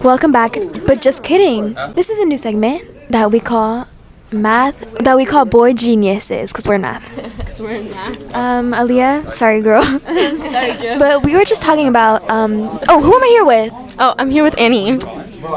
Welcome back, but just kidding. This is a new segment that we call Boy Geniuses, because we're in math. Because we're in math. Aaliyah, sorry girl. Sorry, Joe. But we were just talking about, who am I here with? Oh, I'm here with Annie.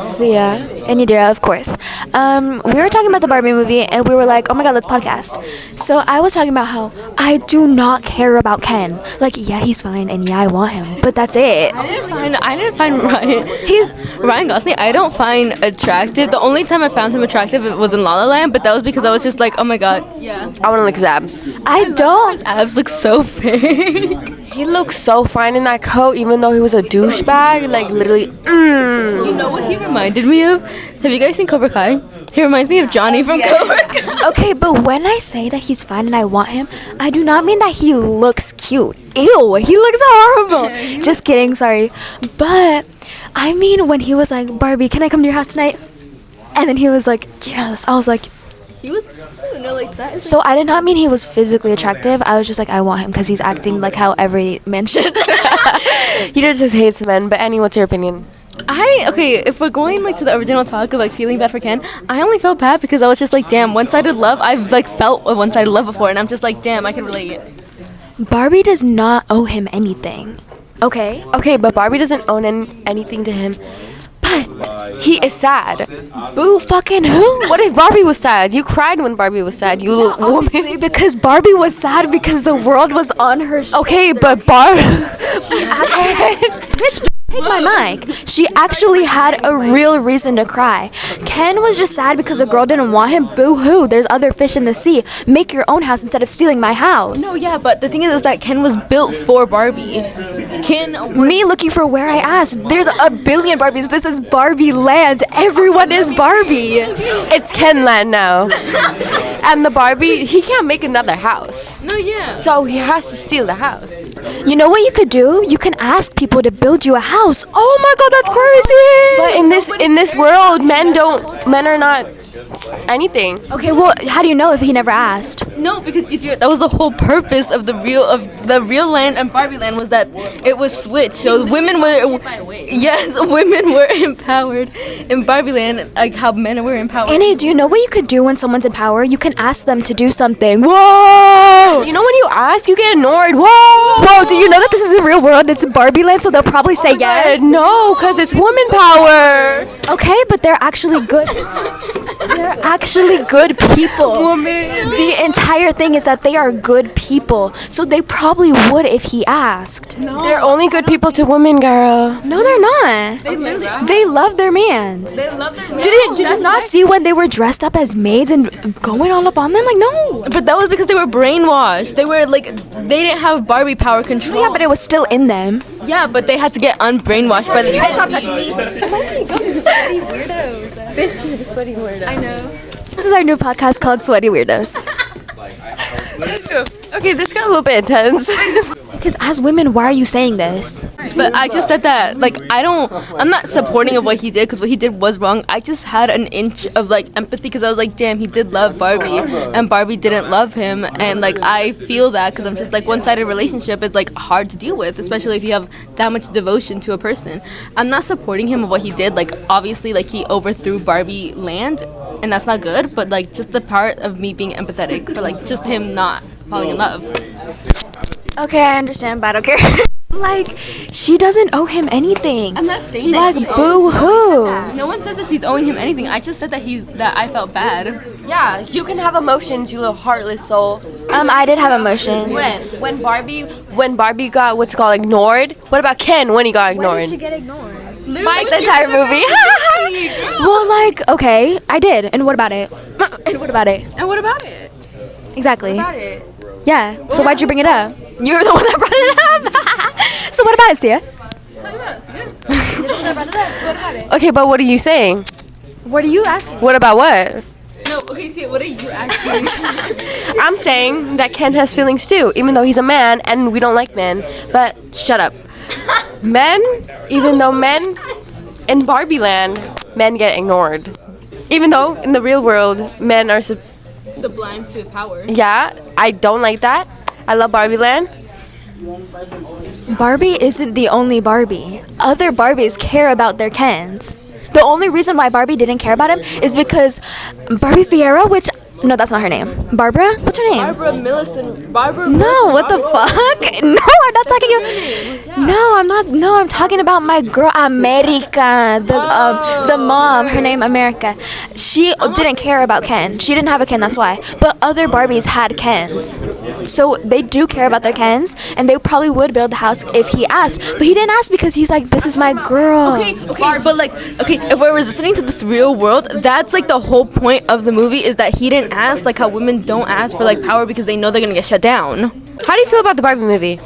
Sia and Yadira, of course. We were talking about the Barbie movie, and we were like, oh my god, let's podcast. So I was talking about how I do not care about Ken. Like, yeah, he's fine, and yeah, I want him, but that's it. I didn't find Ryan Gosling. I don't find attractive. The only time I found him attractive was in La La Land, but that was because I was just like, oh my god, yeah. I want to lick his abs. I don't. His abs look so fake. He looks so fine in that coat, even though he was a douchebag. Like, literally, You know what he reminded me of? Have you guys seen Cobra Kai? He reminds me of Johnny from Cobra Kai. Okay, but when I say that he's fine and I want him, I do not mean that he looks cute. Ew, he looks horrible. Just kidding, sorry. But I mean when he was like, Barbie, can I come to your house tonight? And then he was like, yes. I was like, He was, like that. so I did not mean he was physically attractive. I was just like, I want him because he's acting like how every man should. he just hates men. But Annie, what's your opinion? If we're going like to the original talk of like feeling bad for Ken, I only felt bad because I was just like, damn, one-sided love. I've like felt a one-sided love before, and I'm just like, damn, I can relate. Barbie does not owe him anything. Okay? Okay, but Barbie doesn't own anything to him. But he is sad. Boo fucking who? What if Barbie was sad? You cried when Barbie was sad. You little woman. Obviously, because Barbie was sad because the world was on her shoulders. Okay, but Barbie. Bitch, take my mic. She actually had a real reason to cry. Ken was just sad because a girl didn't want him. Boo hoo. There's other fish in the sea. Make your own house instead of stealing my house. No, yeah, but the thing is that Ken was built for Barbie. Me looking for where I asked. There's a billion Barbies. This is Barbie land. Everyone is Barbie. It's Ken Land now. And the Barbie, he can't make another house. No, yeah. So he has to steal the house. You know what you could do? You can ask people to build you a house. Oh my god, that's crazy. But in this world, men are not anything. Okay, well, how do you know if he never asked? No, because that was the whole purpose of the real land and Barbie land was that it was switched. So women were empowered in Barbie land, like how men were empowered. Annie, do you know what you could do when someone's in power? You can ask them to do something. Whoa! You know when you ask, you get ignored. Whoa! Whoa, do you know that this is the real world? It's Barbie land, so they'll probably say yes. No, because it's woman power. Okay, but they're actually good. They're actually good people. The entire thing is that they are good people, so they probably would if he asked. No. They're only good people to women, girl. No, they're not. They love their mans. They love their mans. Did you not see when they were dressed up as maids and going all up on them? Like, no. But that was because they were brainwashed. They were like, they didn't have Barbie power control. Yeah, but it was still in them. Yeah, but they had to get unbrainwashed by the. Stop touching me. Sweaty weirdos. Bitch, you're the sweaty weirdo. I know. This is our new podcast called Sweaty Weirdos. Okay, this got a little bit intense. Because as women, why are you saying this? But I just said that, like, I'm not supporting of what he did because what he did was wrong. I just had an inch of, like, empathy because I was like, damn, he did love Barbie and Barbie didn't love him. And, like, I feel that because I'm just, like, one-sided relationship is, like, hard to deal with, especially if you have that much devotion to a person. I'm not supporting him of what he did. Like, obviously, like, he overthrew Barbie land and that's not good. But, like, just the part of me being empathetic for, like, just him not falling in love. Okay, I understand, but I don't care. Like, she doesn't owe him anything. I'm not saying that. Like, boo-hoo. No one says that she's owing him anything. I just said that I felt bad. Yeah, you can have emotions, you little heartless soul. I did have emotions. When Barbie got what's called ignored. What about Ken when he got ignored? When did she get ignored? Like the entire movie. Well, like, okay, I did. And what about it? And what about it? And what about it? Exactly. What about it? Yeah. So why'd you bring it up? You're the one that brought it up. So what about it, Sia? Talk about it. Yeah. What about it? Okay, but what are you saying? What are you asking? What about what? No, okay, see, what are you asking? I'm saying that Ken has feelings too, even though he's a man and we don't like men. But shut up. Even though men in Barbie land, men get ignored. Even though in the real world, men are Sublime to power. yeah, I don't like that. I love Barbie land. Barbie isn't the only Barbie. Other Barbies care about their Kens. The only reason why Barbie didn't care about him is because Barbie Fiera, which no, that's not her name. Barbara? What's her name? Barbara Millicent. Barbara. No, what the fuck? No, I'm not talking about. No, I'm not. No, I'm talking about my girl America, the mom. Her name America. She didn't care about Ken. She didn't have a Ken. That's why. But other Barbies had Kens, so they do care about their Kens, and they probably would build the house if he asked. But he didn't ask because he's like, this is my girl. Okay, but like, if we're listening to this real world, that's like the whole point of the movie is that he didn't ask, like how women don't ask for like power because they know they're gonna get shut down. How do you feel about the Barbie movie?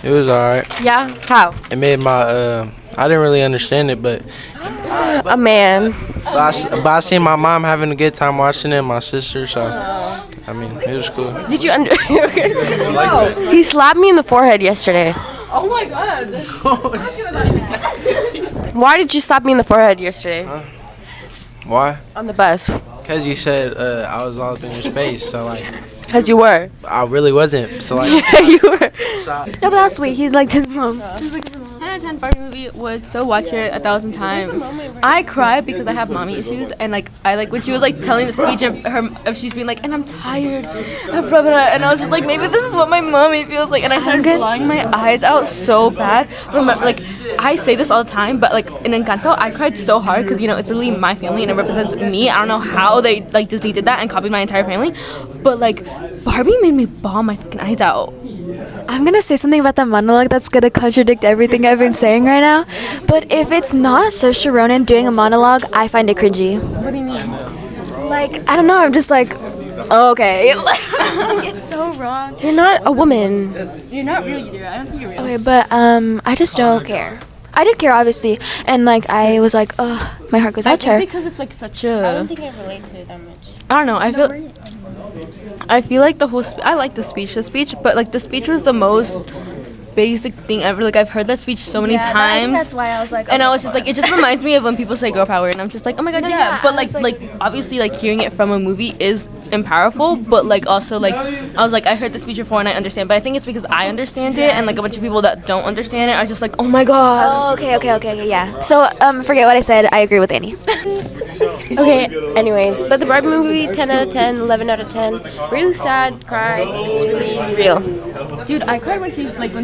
It was alright. Yeah. How? It made my I didn't really understand it, but A man. I seen my mom having a good time watching it, my sister, so I mean it was cool. Did you under? Okay. He slapped me in the forehead yesterday. Oh my god. Why did you slap me in the forehead yesterday? Why? On the bus. Because you said I was all up in your space, so like Because you were. I really wasn't. So like You were. No, but that was sweet. He liked his mom. 10 out of 10 Barbie movie would so watch it 1,000 times. I cried because I have mommy issues, and like I like when she was like telling the speech of she's being like, and I'm tired of blah, blah, blah, and I was just like, maybe this is what my mommy feels like, and I started flying my eyes out so bad. Remember, like I say this all the time, but like in Encanto, I cried so hard because you know it's literally my family and it represents me. I don't know how they like Disney did that and copied my entire family, but like Barbie made me bawl my fucking eyes out. I'm gonna say something about that monologue that's gonna contradict everything I've been saying right now. But if it's not Saoirse Ronan doing a monologue, I find it cringy. What do you mean? Like, I don't know, I'm just like, okay. It's so wrong. You're not a woman. You're not real either. I don't think you're real. Okay, but I just don't care. I did care, obviously, and like I was like, ugh, my heart goes out to her. Because it's like such a. I don't think I relate to it that much. I don't know. I feel like the whole. I like the speech, but like the speech was the most basic thing ever. Like I've heard that speech so many times. That's why I was like, And I was just like, it just reminds me of when people say girl power, and I'm just like, oh my god, yeah. But like obviously, like hearing it from a movie is powerful, but like also like I was like, I heard the speech before and I understand, but I think it's because I understand it, and like a bunch of people that don't understand it are just like, oh my god. Oh, okay, yeah. So forget what I said. I agree with Annie. Okay, anyways, but the Barbie movie, 10 out of 10, 11 out of 10. Really sad, cried. It's really real. Dude, I cried when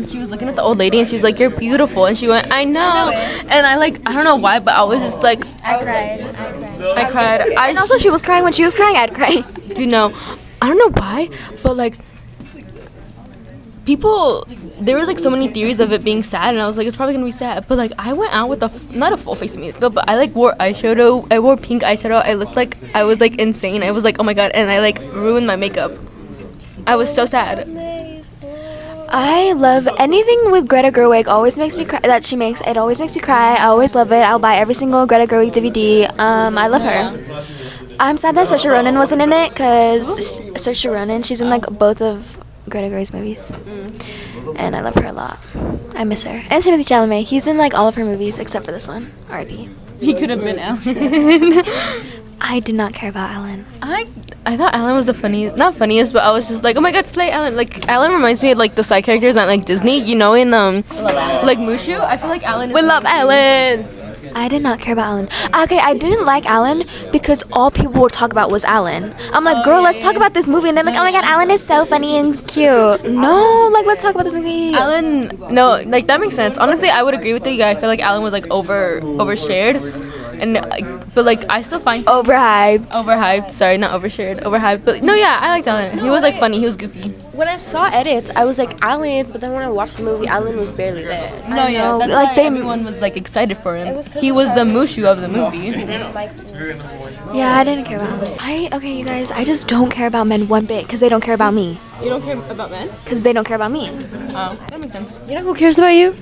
she was looking at the old lady and she's like, you're beautiful, and she went, I know, and I don't know why, but I was just like, I cried. And also, she was crying when she was crying. I'd cry. Do you know, I don't know why, but like people, there was like so many theories of it being sad, and I was like, it's probably gonna be sad, but like I went out with not a full face of makeup, but I like wore eyeshadow. I wore pink eyeshadow. I looked like I was like insane. I was like, oh my god, and I like ruined my makeup. I was so sad. I love anything with Greta Gerwig. Always makes me cry. That she makes it always makes me cry. I always love it. I'll buy every single Greta Gerwig DVD. I love her. I'm sad that Saoirse Ronan wasn't in it because Saoirse Ronan, she's in like both of Greta Gerwig's movies, and I love her a lot. I miss her. And Timothée Chalamet, he's in like all of her movies except for this one. R.I.P. He could have been Alan. I did not care about Alan. I thought Alan was the funniest, not funniest, but I was just like, oh my god, slay Alan. Like Alan reminds me of like the side characters at like Disney, you know, in like Mushu. I feel like Alan is We love Ellen. I did not care about Alan. Okay, I didn't like Alan because all people would talk about was Alan. I'm like, girl, let's talk about this movie. And they're like, oh my god, Alan is so funny and cute. No, like, let's talk about this movie. Alan, no, like that makes sense. Honestly, I would agree with you. I feel like Alan was like overshared. And but like I still find overhyped. Sorry, not overshared, overhyped. But no, yeah, I liked Alan. He was like funny. He was goofy. When I saw edits, I was like Alan, but then when I watched the movie, Alan was barely there. No, yeah, that's like everyone was like excited for him. He was the Mushu of the movie. Yeah, I didn't care about Alan. Okay, you guys, I just don't care about men one bit because they don't care about me. You don't care about men? Because they don't care about me. Oh, that makes sense. You know who cares about you?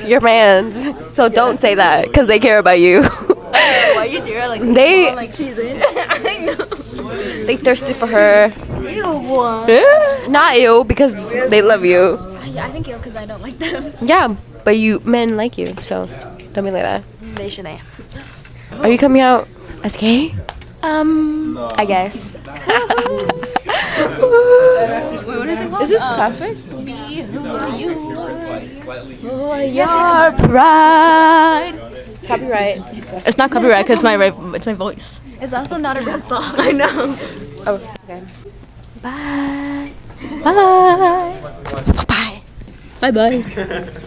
Your mans. So don't say that because they care about you. Why you do it like They like she's in? I know. they thirsty for her. Not you because they love you. Yeah, I think you because I don't like them. Yeah, but men like you, so don't be like that. They shouldn't. Are you coming out as gay? I guess. Wait, what is it called? Is this classified? Be who you are. Your pride. Copyright. It's not copyright because it's my voice. It's also not a real song. I know. Oh, okay. Bye. Bye. Bye. Bye. Bye.